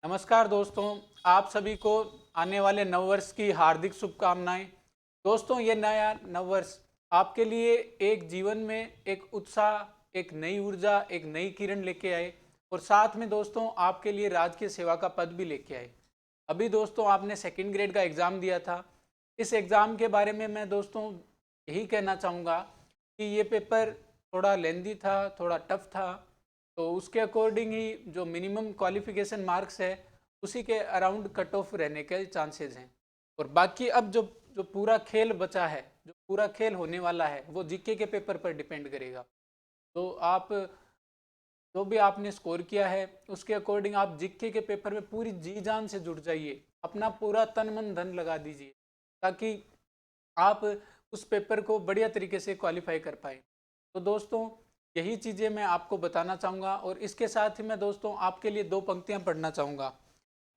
नमस्कार दोस्तों, आप सभी को आने वाले नववर्ष की हार्दिक शुभकामनाएं। दोस्तों, ये नया नववर्ष आपके लिए एक जीवन में एक उत्साह, एक नई ऊर्जा, एक नई किरण लेके आए और साथ में दोस्तों आपके लिए राजकीय सेवा का पद भी लेके आए। अभी दोस्तों आपने सेकंड ग्रेड का एग्ज़ाम दिया था। इस एग्ज़ाम के बारे में मैं दोस्तों यही कहना चाहूँगा कि ये पेपर थोड़ा लेंदी था, थोड़ा टफ था। तो उसके अकॉर्डिंग ही जो मिनिमम क्वालिफिकेशन मार्क्स है उसी के अराउंड कट ऑफ रहने के चांसेस हैं। और बाकी अब जो जो पूरा खेल बचा है, जो पूरा खेल होने वाला है, वो जीके के पेपर पर डिपेंड करेगा। तो आप जो भी आपने स्कोर किया है उसके अकॉर्डिंग आप जीके के पेपर में पूरी जी जान से जुड़ जाइए, अपना पूरा तन मन धन लगा दीजिए ताकि आप उस पेपर को बढ़िया तरीके से क्वालिफाई कर पाए। तो दोस्तों यही चीज़ें मैं आपको बताना चाहूँगा और इसके साथ ही मैं दोस्तों आपके लिए दो पंक्तियाँ पढ़ना चाहूँगा।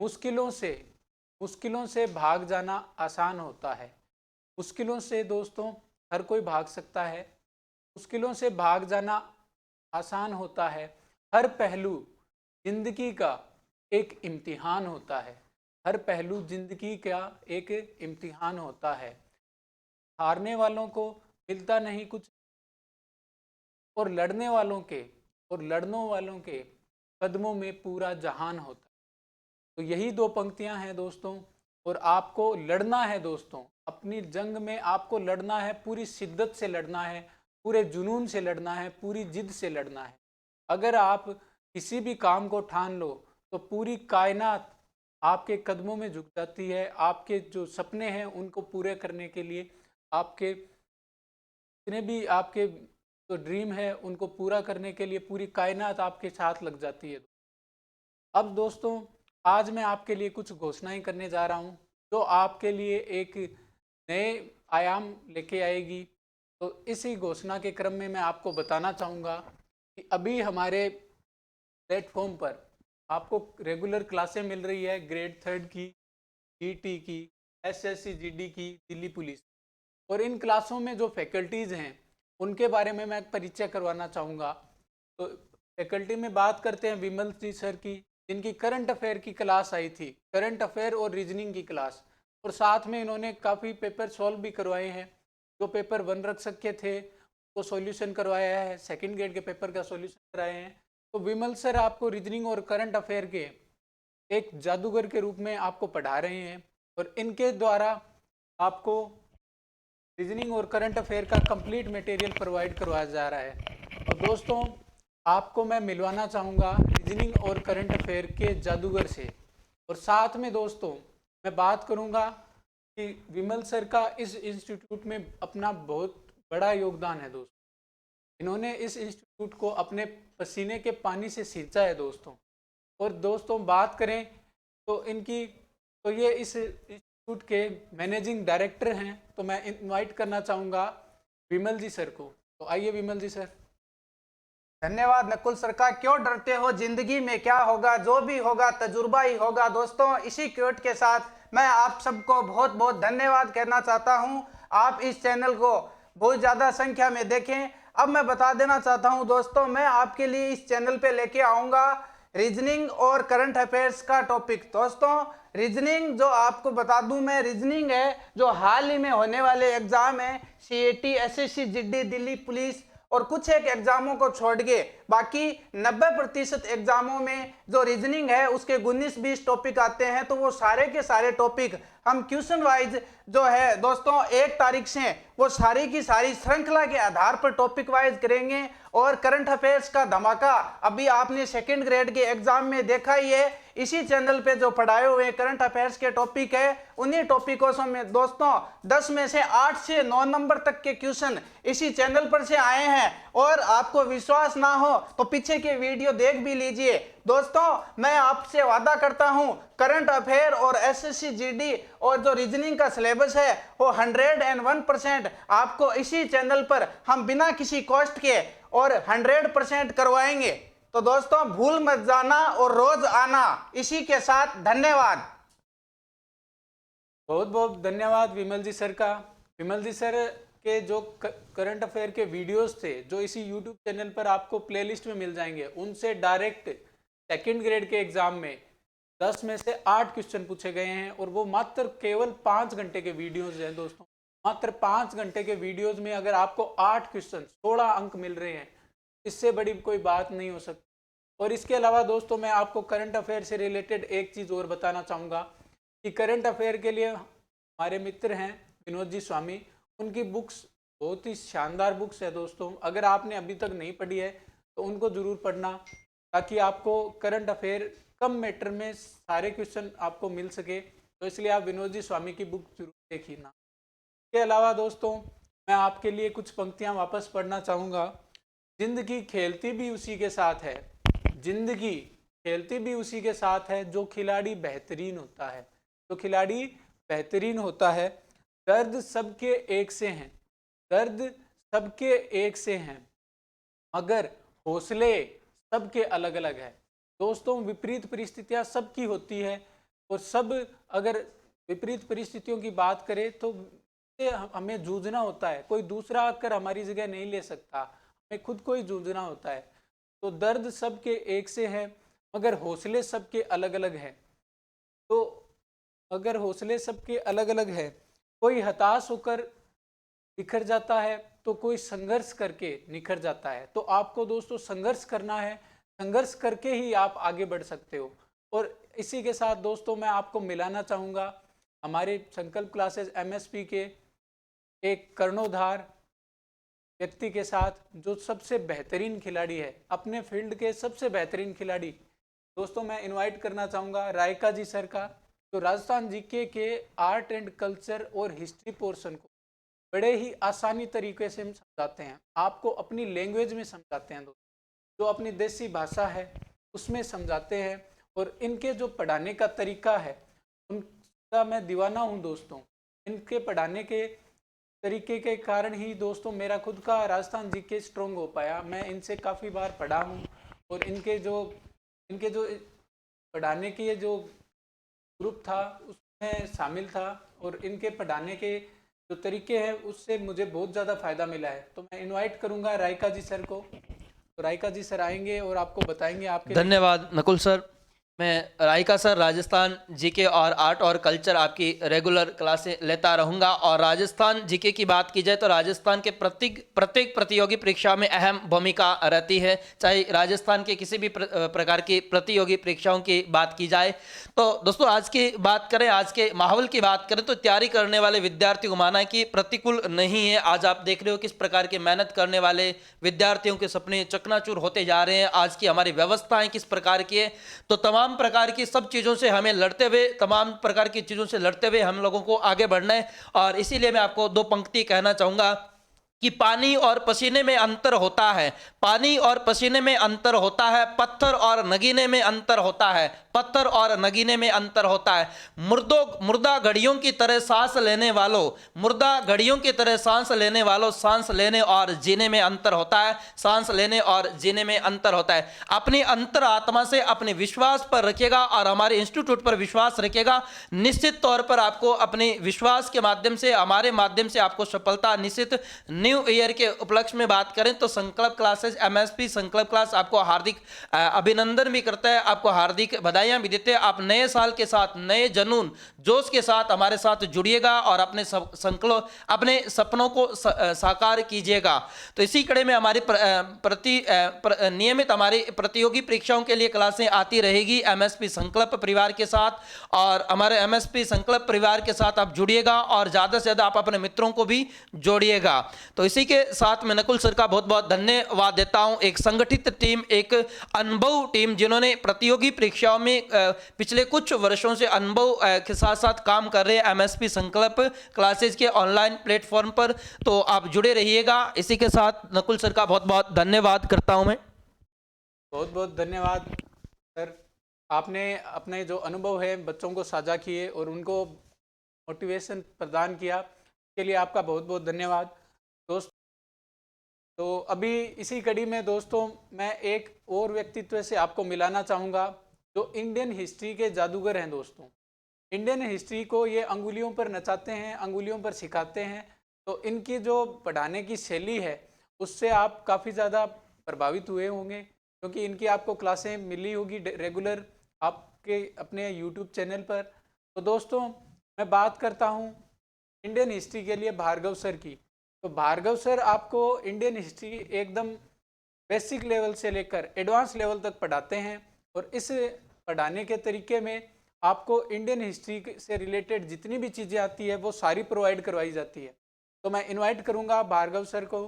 मुश्किलों से मुश्किलों से भाग जाना आसान होता है। मुश्किलों से दोस्तों हर कोई भाग सकता है। मुश्किलों से भाग जाना आसान होता है। हर पहलू जिंदगी का एक इम्तिहान होता है। हर पहलू जिंदगी का एक इम्तिहान होता है। हारने वालों को मिलता नहीं कुछ और लड़ने वालों के कदमों में पूरा जहान होता है। तो यही दो पंक्तियां हैं दोस्तों। और आपको लड़ना है दोस्तों, अपनी जंग में आपको लड़ना है, पूरी शिद्दत से लड़ना है, पूरे जुनून से लड़ना है, पूरी जिद से लड़ना है। अगर आप किसी भी काम को ठान लो तो पूरी कायनात आपके कदमों में झुक जाती है। आपके जो सपने हैं उनको पूरे करने के लिए, आपके जितने भी आपके जो ड्रीम है उनको पूरा करने के लिए पूरी कायनात आपके साथ लग जाती है। अब दोस्तों आज मैं आपके लिए कुछ घोषणाएं करने जा रहा हूं जो आपके लिए एक नए आयाम लेके आएगी। तो इसी घोषणा के क्रम में मैं आपको बताना चाहूँगा कि अभी हमारे प्लेटफॉर्म पर आपको रेगुलर क्लासें मिल रही है ग्रेड थर्ड की, जीटी की, एसएससी जीडी की, दिल्ली पुलिस। और इन क्लासों में जो फैकल्टीज़ हैं उनके बारे में मैं परिचय करवाना चाहूँगा। तो फैकल्टी में बात करते हैं विमल जी सर की, जिनकी करंट अफेयर की क्लास आई थी, करंट अफेयर और रीजनिंग की क्लास। और साथ में इन्होंने काफ़ी पेपर सॉल्व भी करवाए हैं। जो पेपर वन रख सके थे वो सॉल्यूशन करवाया है, सेकंड ग्रेड के पेपर का सॉल्यूशन कराए हैं। तो विमल सर आपको रीजनिंग और करंट अफेयर के एक जादूगर के रूप में आपको पढ़ा रहे हैं और इनके द्वारा आपको रीजनिंग और करंट अफेयर का कंप्लीट मटेरियल प्रोवाइड करवाया जा रहा है। और दोस्तों आपको मैं मिलवाना चाहूँगा रीजनिंग और करंट अफेयर के जादूगर से। और साथ में दोस्तों मैं बात करूँगा कि विमल सर का इस इंस्टीट्यूट में अपना बहुत बड़ा योगदान है दोस्तों। इन्होंने इस इंस्टीट्यूट को अपने पसीने के पानी से सींचा है दोस्तों। और दोस्तों बात करें तो इनकी तो ये इस इंस्टीट्यूट के मैनेजिंग डायरेक्टर हैं। तो मैं इनवाइट करना चाहूँगा विमल जी सर को। तो आइए विमल जी सर। धन्यवाद नकुल सर का। क्यों डरते हो, जिंदगी में क्या होगा, जो भी होगा तजुर्बा ही होगा। दोस्तों इसी क्योट के साथ मैं आप सबको बहुत बहुत धन्यवाद कहना चाहता हूं। आप इस चैनल को बहुत ज़्यादा संख्या में देखें। अब मैं बता देना चाहता हूं दोस्तों, मैं आपके लिए इस चैनल पे लेके आऊँगा रीजनिंग और करंट अफेयर्स का टॉपिक। दोस्तों रीजनिंग जो आपको बता दूं मैं, रीजनिंग है जो हाल ही में होने वाले एग्जाम है, CAT, SSC, GD, Delhi police और कुछ एक एग्जामों को छोड़ के बाकी 90% एग्जामों में जो रीजनिंग है उसके 19-20 टॉपिक आते हैं। तो वो सारे के सारे टॉपिक हम क्वेश्चन वाइज जो है दोस्तों 1 तारीख से वो सारी की सारी श्रृंखला के आधार पर टॉपिक वाइज करेंगे। और करंट अफेयर्स का धमाका अभी आपने सेकंड ग्रेड के एग्जाम में देखा ही है। इसी चैनल पे जो पढ़ाए हुए करंट अफेयर्स के टॉपिक है उन्हीं टॉपिकों में दोस्तों 10 में से 8 से 9 नंबर तक के क्वेश्चन इसी चैनल पर से आए हैं। और आपको विश्वास ना हो तो पीछे के वीडियो देख भी लीजिए। दोस्तों मैं आपसे वादा करता हूं करंट अफेयर और एसएससी जीडी और जो रीजनिंग का सिलेबस है वो 101% आपको इसी चैनल पर हम बिना किसी कॉस्ट के और 100% करवाएंगे। तो दोस्तों भूल मत जाना और रोज आना। इसी के साथ धन्यवाद। बहुत बहुत धन्यवाद विमल जी सर का। विमल जी सर के जो करंट अफेयर के वीडियोस थे जो इसी यूट्यूब चैनल पर आपको प्लेलिस्ट में मिल जाएंगे, उनसे डायरेक्ट सेकंड ग्रेड के एग्ज़ाम में 10 में से 8 क्वेश्चन पूछे गए हैं और वो मात्र केवल 5 घंटे के वीडियोज हैं दोस्तों। मात्र 5 घंटे के वीडियोज में अगर आपको 8 क्वेश्चन 16 अंक मिल रहे हैं, इससे बड़ी कोई बात नहीं हो सकती। और इसके अलावा दोस्तों मैं आपको करंट अफेयर से रिलेटेड एक चीज़ और बताना चाहूँगा कि करंट अफेयर के लिए हमारे मित्र हैं विनोद जी स्वामी, उनकी बुक्स बहुत ही शानदार बुक्स है दोस्तों। अगर आपने अभी तक नहीं पढ़ी है तो उनको ज़रूर पढ़ना, ताकि आपको करंट अफेयर कम मैटर में सारे क्वेश्चन आपको मिल सके। तो इसलिए आप विनोद जी स्वामी की बुक जरूर देखना। इसके अलावा दोस्तों मैं आपके लिए कुछ पंक्तियां वापस पढ़ना चाहूँगा। जिंदगी खेलती भी उसी के साथ है, जिंदगी खेलती भी उसी के साथ है, जो खिलाड़ी बेहतरीन होता है, जो खिलाड़ी बेहतरीन होता है। दर्द सबके एक से हैं, दर्द सबके एक से हैं, मगर हौसले सबके अलग अलग है। दोस्तों विपरीत परिस्थितियां सबकी होती है और सब अगर विपरीत परिस्थितियों की बात करें तो हमें जूझना होता है, कोई दूसरा आकर हमारी जगह नहीं ले सकता, हमें खुद को ही जूझना होता है। तो दर्द सबके एक से है मगर हौसले सबके अलग अलग हैं। तो अगर हौसले सबके अलग अलग है, कोई हताश होकर बिखर जाता है तो कोई संघर्ष करके निखर जाता है। तो आपको दोस्तों संघर्ष करना है, संघर्ष करके ही आप आगे बढ़ सकते हो। और इसी के साथ दोस्तों मैं आपको मिलाना चाहूँगा हमारे संकल्प क्लासेस एमएसपी के एक कर्णोधार व्यक्ति के साथ, जो सबसे बेहतरीन खिलाड़ी है, अपने फील्ड के सबसे बेहतरीन खिलाड़ी। दोस्तों मैं इनवाइट करना चाहूँगा रायका जी सर का, जो राजस्थान जीके के आर्ट एंड कल्चर और हिस्ट्री पोर्शन को बड़े ही आसानी तरीके से समझाते हैं, आपको अपनी लैंग्वेज में समझाते हैं दोस्तों, जो अपनी देसी भाषा है उसमें समझाते हैं। और इनके जो पढ़ाने का तरीका है उनका मैं दीवाना हूँ दोस्तों। इनके पढ़ाने के तरीके के कारण ही दोस्तों मेरा खुद का राजस्थान जीके स्ट्रॉन्ग हो पाया। मैं इनसे काफ़ी बार पढ़ा हूँ और इनके जो पढ़ाने के जो ग्रुप था उसमें शामिल था, और इनके पढ़ाने के जो तरीके हैं उससे मुझे बहुत ज़्यादा फ़ायदा मिला है। तो मैं इनवाइट करूँगा रायका जी सर को, तो रायका जी सर आएंगे और आपको बताएंगे आपके। धन्यवाद नकुल सर। मैं रायका सर राजस्थान जीके और आर्ट और कल्चर आपकी रेगुलर क्लासें लेता रहूँगा। और राजस्थान जीके की बात की जाए तो राजस्थान के प्रत्येक प्रतियोगी परीक्षा में अहम भूमिका रहती है। चाहे राजस्थान के किसी भी प्रकार की प्रतियोगी परीक्षाओं की बात की जाए। तो दोस्तों आज की बात करें, आज के माहौल की बात करें तो तैयारी करने वाले विद्यार्थियों को माना है कि प्रतिकूल नहीं है। आज आप देख रहे हो किस प्रकार के मेहनत करने वाले विद्यार्थियों के सपने चकनाचूर होते जा रहे हैं। आज की हमारी व्यवस्थाएं किस प्रकार की है, तो तमाम प्रकार की सब चीज़ों से हमें लड़ते हुए, तमाम प्रकार की चीज़ों से लड़ते हुए हम लोगों को आगे बढ़ना है। और इसीलिए मैं आपको दो पंक्ति कहना चाहूँगा कि पानी और पसीने में अंतर होता है, पानी और पसीने में अंतर होता है, पत्थर और नगीने में अंतर होता है, पत्थर और नगीने में अंतर होता है। मुर्दा घड़ियों की तरह सांस लेने वालों, मुर्दा घड़ियों की तरह सांस लेने वालों, सांस लेने और जीने में अंतर होता है, सांस लेने और जीने में अंतर होता है। अपनी अंतर आत्मा से अपने विश्वास पर रखिएगा और हमारे इंस्टीट्यूट पर विश्वास रखिएगा। निश्चित तौर पर आपको अपने विश्वास के माध्यम से, हमारे माध्यम से आपको सफलता निश्चित। न्यू ईयर के उपलक्ष्य में बात करें तो संकल्प क्लासेस एमएसपी संकल्प क्लास आपको हार्दिक अभिनंदन भी करता है, आपको हार्दिक बधाइयां भी देते हैं। आप नए साल के साथ नए जुनून जोश के साथ हमारे साथ जुड़िएगा और अपने अपने सपनों को साकार कीजिएगा। तो इसी कड़े में हमारी नियमित हमारी प्रतियोगी परीक्षाओं के लिए क्लासें आती रहेगी एमएसपी संकल्प परिवार के साथ। और हमारे एमएसपी संकल्प परिवार के साथ आप जुड़िएगा और ज़्यादा से ज़्यादा आप अपने मित्रों को भी जोड़िएगा। तो इसी के साथ मैं नकुल सर का बहुत बहुत धन्यवाद देता हूं। एक संगठित टीम, एक अनुभव टीम, जिन्होंने प्रतियोगी परीक्षाओं में पिछले कुछ वर्षों से अनुभव के साथ साथ काम कर रहे हैं एमएसपी संकल्प क्लासेज के ऑनलाइन प्लेटफॉर्म पर। तो आप जुड़े रहिएगा। इसी के साथ नकुल सर का बहुत बहुत धन्यवाद करता हूं मैं। बहुत बहुत धन्यवाद सर, आपने अपने जो अनुभव है बच्चों को साझा किए और उनको मोटिवेशन प्रदान किया, के लिए आपका बहुत बहुत धन्यवाद दोस्त। तो अभी इसी कड़ी में दोस्तों मैं एक और व्यक्तित्व से आपको मिलाना चाहूँगा जो इंडियन हिस्ट्री के जादूगर हैं दोस्तों। इंडियन हिस्ट्री को ये अंगुलियों पर नचाते हैं, अंगुलियों पर सिखाते हैं। तो इनकी जो पढ़ाने की शैली है उससे आप काफ़ी ज़्यादा प्रभावित हुए होंगे, क्योंकि इनकी आपको क्लासें मिली होगी रेगुलर, आप आपके अपने यूट्यूब चैनल पर। तो दोस्तों मैं बात करता हूँ इंडियन हिस्ट्री के लिए भार्गव सर की। तो भार्गव सर आपको इंडियन हिस्ट्री एकदम बेसिक लेवल से लेकर एडवांस लेवल तक पढ़ाते हैं, और इस पढ़ाने के तरीके में आपको इंडियन हिस्ट्री से रिलेटेड जितनी भी चीज़ें आती है वो सारी प्रोवाइड करवाई जाती है। तो मैं इनवाइट करूँगा भार्गव सर को।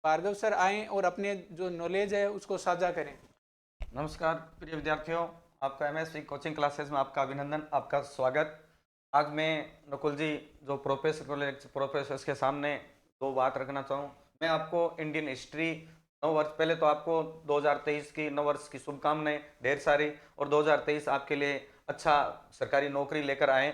भार्गव सर आएँ और अपने जो नॉलेज है उसको साझा करें। नमस्कार प्रिय विद्यार्थियों, आपका एमएससी कोचिंग क्लासेस में आपका अभिनंदन, आपका स्वागत। आज मैं नकुल जी जो प्रोफेसर्स के सामने दो बात रखना चाहूँ। मैं आपको इंडियन हिस्ट्री नव वर्ष, पहले तो आपको 2023 की नव वर्ष की शुभकामनाएं ढेर सारी, और 2023 आपके लिए अच्छा सरकारी नौकरी लेकर आए।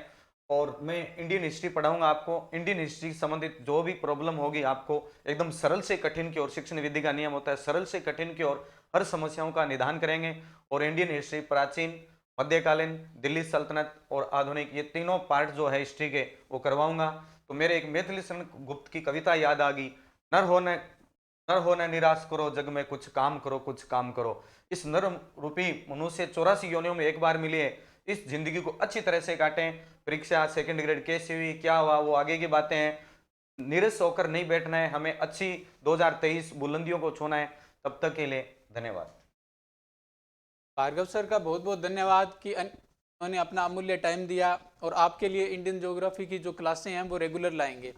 और मैं इंडियन हिस्ट्री पढ़ाऊंगा आपको। इंडियन हिस्ट्री से संबंधित जो भी प्रॉब्लम होगी आपको एकदम सरल से कठिन की ओर, शिक्षण विधि का नियम होता है सरल से कठिन की ओर हर समस्याओं का निदान करेंगे। और इंडियन हिस्ट्री प्राचीन, मध्यकालीन, दिल्ली सल्तनत और आधुनिक, ये तीनों पार्ट जो है हिस्ट्री के वो करवाऊंगा। तो मेरे एक मैथिली शरण गुप्त की कविता याद आ गई, नर होने निराश करो, जग में कुछ काम करो, कुछ काम करो। इस नर रूपी मनुष्य 84 योनियों में एक बार मिले, इस जिंदगी को अच्छी तरह से काटें। परीक्षा सेकंड ग्रेड कैसी हुई, क्या हुआ, वो आगे की बातें हैं। निराश होकर नहीं बैठना है, हमें अच्छी 2023 बुलंदियों को छूना है। तब तक के लिए धन्यवाद। भार्गव सर का बहुत बहुत धन्यवाद कि उन्होंने अपना अमूल्य टाइम दिया और आपके लिए इंडियन ज्योग्राफी की जो क्लासें हैं वो रेगुलर लाएंगे।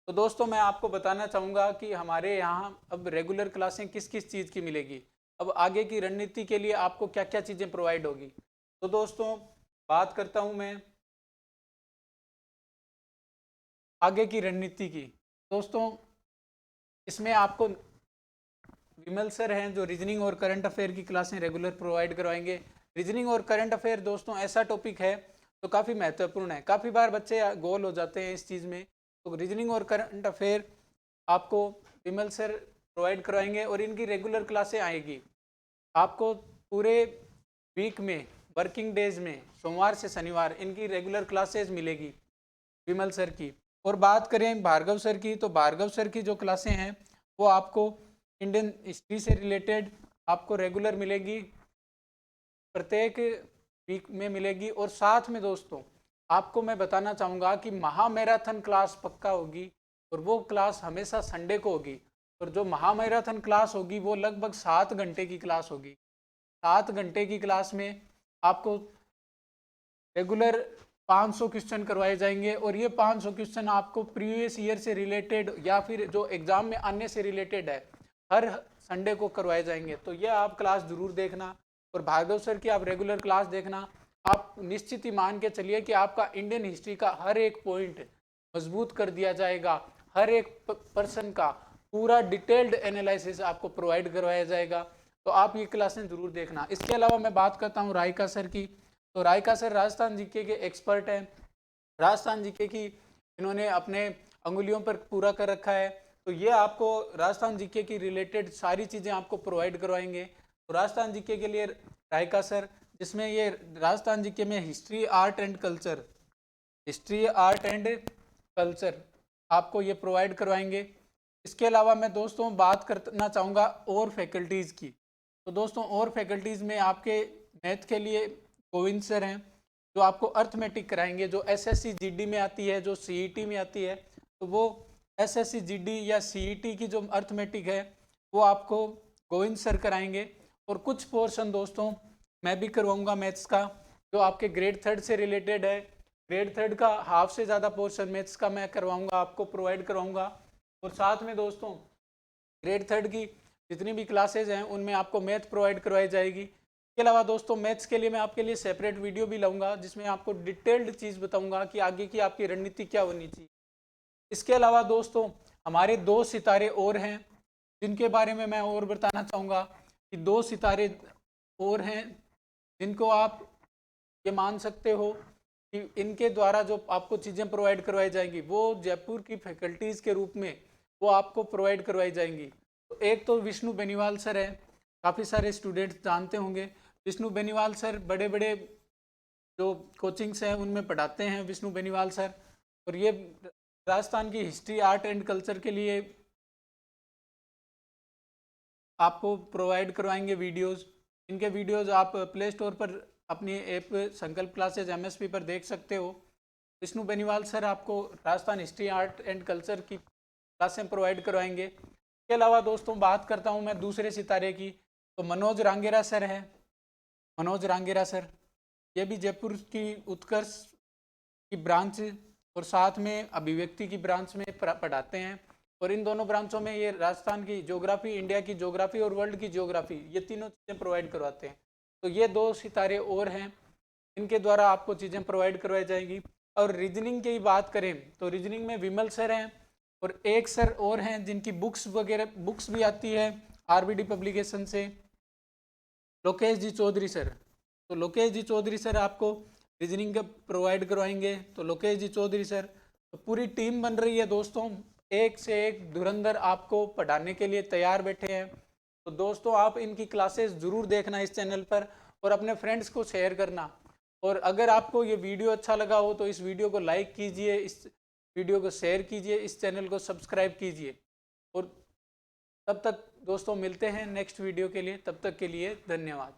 तो दोस्तों मैं आपको बताना चाहूँगा कि हमारे यहाँ अब रेगुलर क्लासें किस किस चीज़ की मिलेगी, अब आगे की रणनीति के लिए आपको क्या क्या चीज़ें प्रोवाइड होगी। तो दोस्तों बात करता हूँ मैं आगे की रणनीति की। दोस्तों इसमें आपको विमल सर हैं जो रीजनिंग और करंट अफेयर की क्लासें रेगुलर प्रोवाइड करवाएंगे। रीजनिंग और करंट अफेयर दोस्तों ऐसा टॉपिक है तो काफ़ी महत्वपूर्ण है, काफ़ी बार बच्चे गोल हो जाते हैं इस चीज़ में। तो रीजनिंग और करंट अफेयर आपको विमल सर प्रोवाइड करवाएंगे और इनकी रेगुलर क्लासें आएगी आपको पूरे वीक में, वर्किंग डेज में, सोमवार से शनिवार इनकी रेगुलर क्लासेज मिलेगी विमल सर की। और बात करें भार्गव सर की, तो भार्गव सर की जो क्लासें हैं वो आपको इंडियन हिस्ट्री से रिलेटेड आपको रेगुलर मिलेगी, प्रत्येक वीक में मिलेगी। और साथ में दोस्तों आपको मैं बताना चाहूँगा कि महामैराथन क्लास पक्का होगी, और वो क्लास हमेशा संडे को होगी। और जो महामैराथन क्लास होगी वो लगभग 7 घंटे की क्लास होगी। 7 घंटे की क्लास में आपको रेगुलर 500 क्वेश्चन करवाए जाएंगे, और ये 500 क्वेश्चन आपको प्रीवियस ईयर से रिलेटेड या फिर जो एग्ज़ाम में आने से रिलेटेड है हर संडे को करवाए जाएंगे। तो ये आप क्लास ज़रूर देखना, और भार्गव सर की आप रेगुलर क्लास देखना। आप निश्चित ही मान के चलिए कि आपका इंडियन हिस्ट्री का हर एक पॉइंट मजबूत कर दिया जाएगा, हर एक पर्सन का पूरा डिटेल्ड एनालिसिस आपको प्रोवाइड करवाया जाएगा। तो आप ये क्लासें ज़रूर देखना। इसके अलावा मैं बात करता हूँ रायका सर की। तो रायका सर राजस्थान जीके के एक्सपर्ट हैं। राजस्थान जीके की इन्होंने अपने अंगुलियों पर पूरा कर रखा है। तो ये आपको राजस्थान जीके की रिलेटेड सारी चीज़ें आपको प्रोवाइड करवाएंगे। तो राजस्थान जीके के लिए रायका सर, जिसमें ये राजस्थान जीके में history art and culture, history art and culture आपको ये प्रोवाइड करवाएंगे। इसके अलावा मैं दोस्तों बात करना चाहूँगा और फैकल्टीज़ की। तो दोस्तों और फैकल्टीज़ में आपके मैथ के लिए गोविंद सर हैं जो आपको अर्थमेटिक कराएंगे, जो एसएससी जीडी में आती है, जो सीईटी में आती है। तो वो एसएससी जीडी या सीईटी की जो अर्थमेटिक है वो आपको गोविंद सर कराएंगे। और कुछ पोर्शन दोस्तों मैं भी करवाऊंगा मैथ्स का, जो आपके ग्रेड 3 से रिलेटेड है। ग्रेड 3 का हाफ से ज़्यादा पोर्शन मैथ्स का मैं करवाऊंगा, आपको प्रोवाइड करवाऊंगा। और साथ में दोस्तों ग्रेड 3 की जितनी भी क्लासेज हैं उनमें आपको मैथ प्रोवाइड करवाई जाएगी। इसके अलावा दोस्तों मैथ्स के लिए मैं आपके लिए सेपरेट वीडियो भी लाऊंगा जिसमें आपको डिटेल्ड चीज़ बताऊंगा कि आगे की आपकी रणनीति क्या होनी चाहिए। इसके अलावा दोस्तों हमारे 2 सितारे और हैं जिनके बारे में मैं और बताना चाहूँगा कि 2 सितारे और हैं जिनको आप ये मान सकते हो कि इनके द्वारा जो आपको चीज़ें प्रोवाइड करवाई जाएंगी वो जयपुर की फैकल्टीज़ के रूप में वो आपको प्रोवाइड करवाई जाएंगी। तो एक तो विष्णु बेनीवाल सर हैं, काफ़ी सारे स्टूडेंट्स जानते होंगे। विष्णु बेनीवाल सर बड़े बड़े जो कोचिंग्स हैं उनमें पढ़ाते हैं विष्णु बेनीवाल सर, और ये राजस्थान की हिस्ट्री आर्ट एंड कल्चर के लिए आपको प्रोवाइड करवाएंगे वीडियोस। इनके वीडियोस आप प्ले स्टोर पर अपनी ऐप संकल्प क्लासेज MSP पर देख सकते हो। विष्णु बेनीवाल सर आपको Rajasthan history, art and culture की क्लासें प्रोवाइड करवाएंगे। इसके अलावा दोस्तों बात करता हूँ मैं दूसरे सितारे की, तो मनोज रांगेरा सर है। मनोज रांगेरा सर ये भी जयपुर की उत्कर्ष की ब्रांच और साथ में अभिव्यक्ति की ब्रांच में पढ़ाते हैं, और इन दोनों ब्रांचों में ये राजस्थान की ज्योग्राफी, इंडिया की ज्योग्राफी और वर्ल्ड की ज्योग्राफी, ये तीनों चीज़ें प्रोवाइड करवाते हैं। तो ये 2 सितारे और हैं, इनके द्वारा आपको चीज़ें प्रोवाइड करवाई जाएंगी। और रीजनिंग की बात करें तो रीजनिंग में विमल सर हैं, और एक सर और हैं जिनकी बुक्स भी आती है RBD पब्लिकेशन से, लोकेश जी चौधरी सर। तो लोकेश जी चौधरी सर आपको रीजनिंग का प्रोवाइड करवाएंगे। तो लोकेश जी चौधरी सर, तो पूरी टीम बन रही है दोस्तों, एक से एक धुरंधर आपको पढ़ाने के लिए तैयार बैठे हैं। तो दोस्तों आप इनकी क्लासेस ज़रूर देखना इस चैनल पर, और अपने फ्रेंड्स को शेयर करना। और अगर आपको ये वीडियो अच्छा लगा हो तो इस वीडियो को लाइक कीजिए, इस वीडियो को शेयर कीजिए, इस चैनल को सब्सक्राइब कीजिए। और तब तक दोस्तों मिलते हैं नेक्स्ट वीडियो के लिए, तब तक के लिए धन्यवाद।